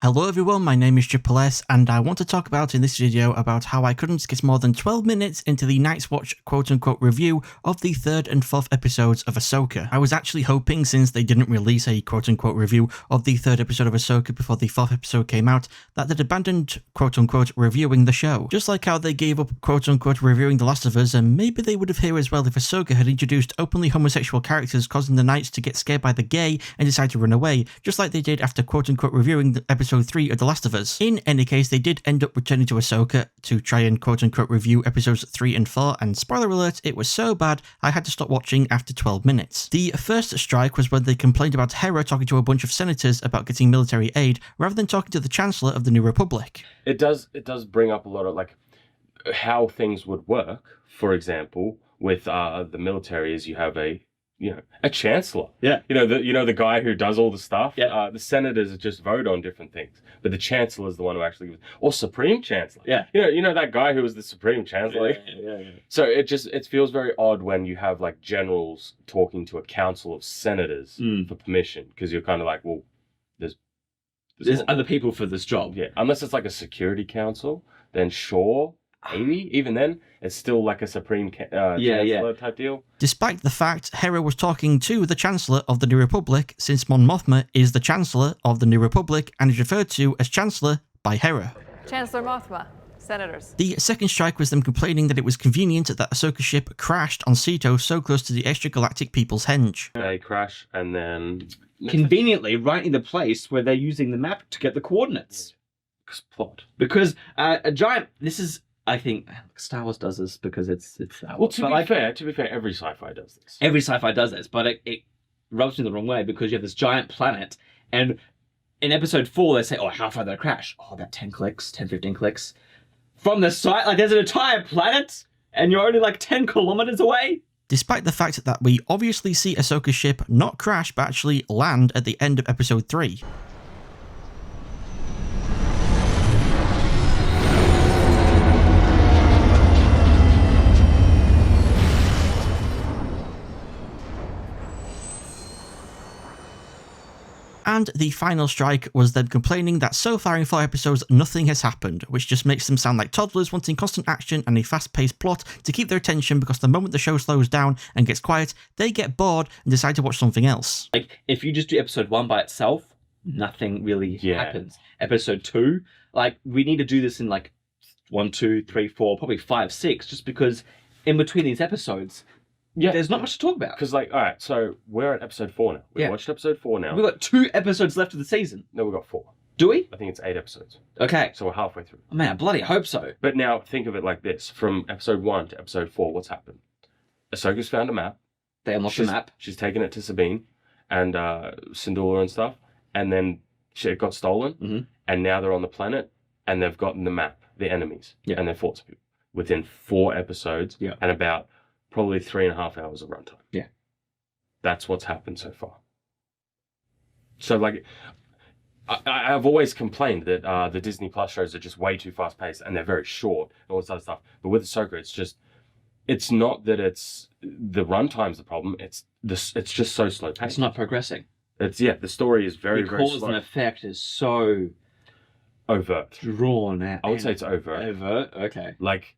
Hello everyone, my name is Triple S, and I want to talk about in this video about how I couldn't get more than 12 minutes into the Night's Watch quote-unquote review of the 3rd and 4th episodes of Ahsoka. I was actually hoping, since they didn't release a quote-unquote review of the 3rd episode of Ahsoka before the 4th episode came out, that they'd abandoned quote-unquote reviewing the show. Just like how they gave up quote-unquote reviewing The Last of Us, and maybe they would have here as well if Ahsoka had introduced openly homosexual characters causing the Knights to get scared by the gay and decide to run away, just like they did after quote-unquote reviewing the episode 3 of The Last of Us. In any case, they did end up returning to Ahsoka to try and quote-unquote review episodes 3 and 4, and spoiler alert, it was so bad I had to stop watching after 12 minutes. The first strike was when they complained about Hera talking to a bunch of senators about getting military aid, rather than talking to the Chancellor of the New Republic. It does bring up a lot of like how things would work. For example, with the military, is you have a chancellor. Yeah. The guy who does all the stuff. Yeah. The senators just vote on different things, but the chancellor is the one who actually, or supreme chancellor. Yeah. You know that guy who was the supreme chancellor. Yeah. So it feels very odd when you have like generals talking to a council of senators for permission, because you're kind of like, well, there's other people for this job. Yeah, unless it's like a security council, then sure. Maybe even then, it's still like a supreme chancellor type deal. Despite the fact Hera was talking to the Chancellor of the New Republic, since Mon Mothma is the Chancellor of the New Republic and is referred to as Chancellor by Hera. Chancellor Mothma, senators. The second strike was them complaining that it was convenient that Ahsoka's ship crashed on Ceto so close to the extragalactic People's Henge. They crash and then Conveniently right in the place where they're using the map to get the coordinates. plot. Because a giant... This is... I think Star Wars does this because it's Star Wars. Well, to be fair, every sci-fi does this. Every sci-fi does this, but it rubs me the wrong way because you have this giant planet, and in episode 4 they say, oh, how far did it crash? Oh, about 10 clicks, 10, 15 clicks. From the site, like there's an entire planet, and you're only like 10 kilometers away? Despite the fact that we obviously see Ahsoka's ship not crash but actually land at the end of episode 3. And the final strike was them complaining that so far in 4 episodes nothing has happened, which just makes them sound like toddlers wanting constant action and a fast-paced plot to keep their attention, because the moment the show slows down and gets quiet, they get bored and decide to watch something else. Like, if you just do episode 1 by itself, nothing really happens. Episode 2, like, we need to do this in like 1, 2, 3, 4, probably 5, 6, just because in between these episodes, there's not much to talk about. Because, like, all right, so we're at episode 4 now. We've watched episode 4 now. We've got 2 episodes left of the season. No, we've got 4. Do we? I think it's 8 episodes. Okay. So we're halfway through. Oh, man, I bloody hope so. But now think of it like this. From episode 1 to episode 4, what's happened? Ahsoka's found a map. They unlocked the map. She's taken it to Sabine and Syndulla and stuff. And then it got stolen. And now they're on the planet and they've gotten the map, the enemies. And they've fought some people within 4 episodes and about probably 3.5 hours of runtime. Yeah. That's what's happened so far. So, like, I've always complained that the Disney Plus shows are just way too fast-paced and they're very short and all this other stuff. But with Ahsoka, it's not that it's the runtime's the problem. It's just so slow-paced. It's not progressing. The story is very, very slow. The cause and effect is so... overt. Drawn out. I would say it's overt. Overt? Okay. Like...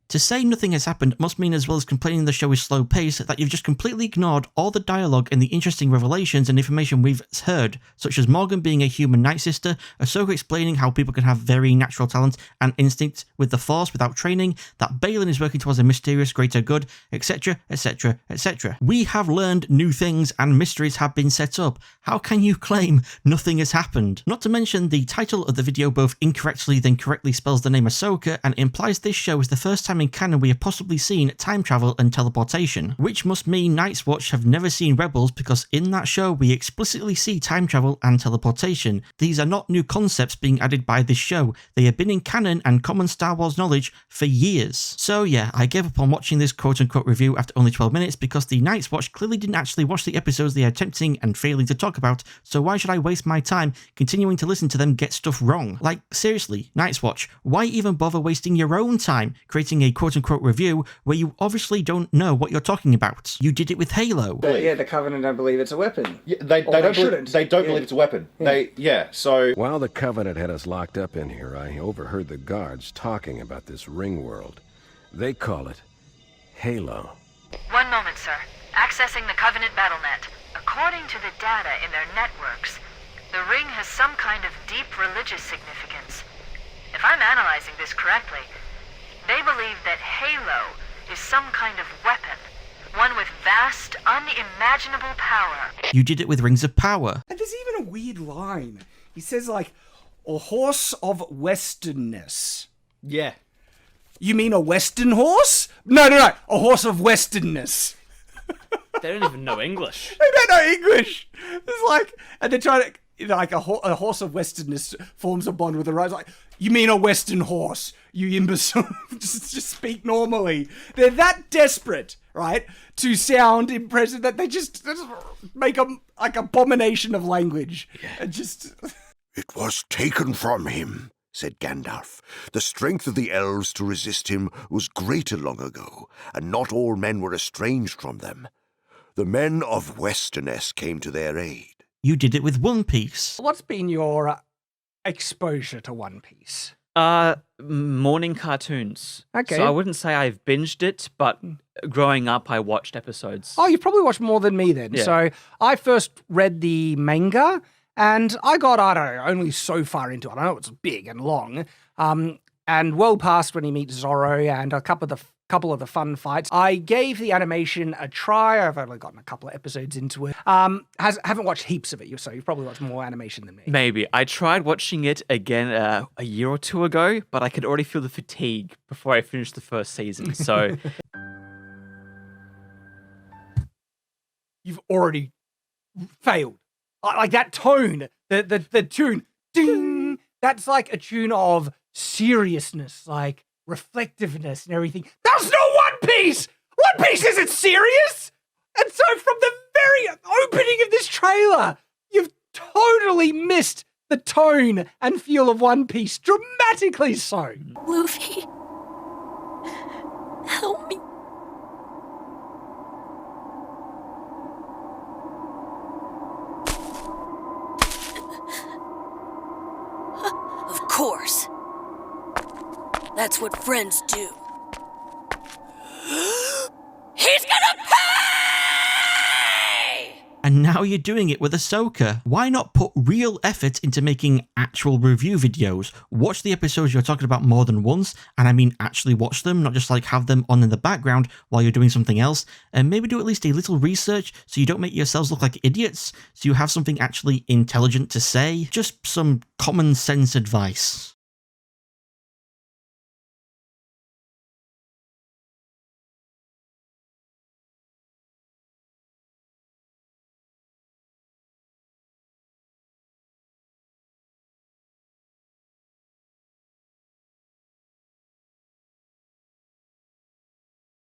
To say nothing has happened must mean, as well as complaining the show is slow-paced, that you've just completely ignored all the dialogue and the interesting revelations and information we've heard, such as Morgan being a human Night Sister, Ahsoka explaining how people can have very natural talent and instinct with the Force without training, that Baylan is working towards a mysterious greater good, etc, etc, etc. We have learned new things and mysteries have been set up. How can you claim nothing has happened? Not to mention, the title of the video both incorrectly then correctly spells the name Ahsoka and implies this show is the first time in canon we have possibly seen time travel and teleportation, which must mean Night's Watch have never seen Rebels, because in that show we explicitly see time travel and teleportation. These are not new concepts being added by this show, they have been in canon and common Star Wars knowledge for years. So yeah, I gave up on watching this quote-unquote review after only 12 minutes because the Night's Watch clearly didn't actually watch the episodes they are attempting and failing to talk about, so why should I waste my time continuing to listen to them get stuff wrong? Like, seriously, Night's Watch, why even bother wasting your own time creating a a quote-unquote review where you obviously don't know what you're talking about. You did it with Halo. Well, yeah, the Covenant don't believe it's a weapon. Yeah, they don't believe it's a weapon. So While the Covenant had us locked up in here, I overheard the guards talking about this ring world. They call it Halo. One moment, sir. Accessing the Covenant BattleNet. According to the data in their networks, the ring has some kind of deep religious significance. If I'm analyzing this correctly, they believe that Halo is some kind of weapon, one with vast, unimaginable power. You did it with Rings of Power. And there's even a weird line. He says, like, a horse of westernness. Yeah. You mean a western horse? No. A horse of westernness. They don't even know English. They don't know English. It's like, and they're trying to, you know, like a horse of westernness forms a bond with a rose. Like, you mean a western horse? You imbecile. just speak normally. They're that desperate, right, to sound impressive that they just make a like abomination of language. And just. It was taken from him, said Gandalf. The strength of the elves to resist him was greater long ago, and not all men were estranged from them. The men of Westerness came to their aid. You did it with One Piece. What's been your exposure to One Piece? Morning cartoons. Okay. So I wouldn't say I've binged it, but growing up, I watched episodes. Oh, you've probably watched more than me then. Yeah. So I first read the manga, and I got, I don't know, only so far into it. I know it's big and long, and well past when he meets Zorro and a couple of the fun fights. I gave the animation a try. I've only gotten a couple of episodes into it. Haven't watched heaps of it, so you've probably watched more animation than me. Maybe. I tried watching it again a year or two ago, but I could already feel the fatigue before I finished the first season, so... You've already failed. Like that tone, the tune, ding, that's like a tune of seriousness, like reflectiveness and everything. That's not One Piece! One Piece isn't serious! And so from the very opening of this trailer, you've totally missed the tone and feel of One Piece, dramatically so. Luffy, help me. Of course. That's what friends do. He's gonna pay! And now you're doing it with Ahsoka. Why not put real effort into making actual review videos? Watch the episodes you're talking about more than once, and I mean actually watch them, not just like have them on in the background while you're doing something else, and maybe do at least a little research so you don't make yourselves look like idiots, so you have something actually intelligent to say. Just some common sense advice.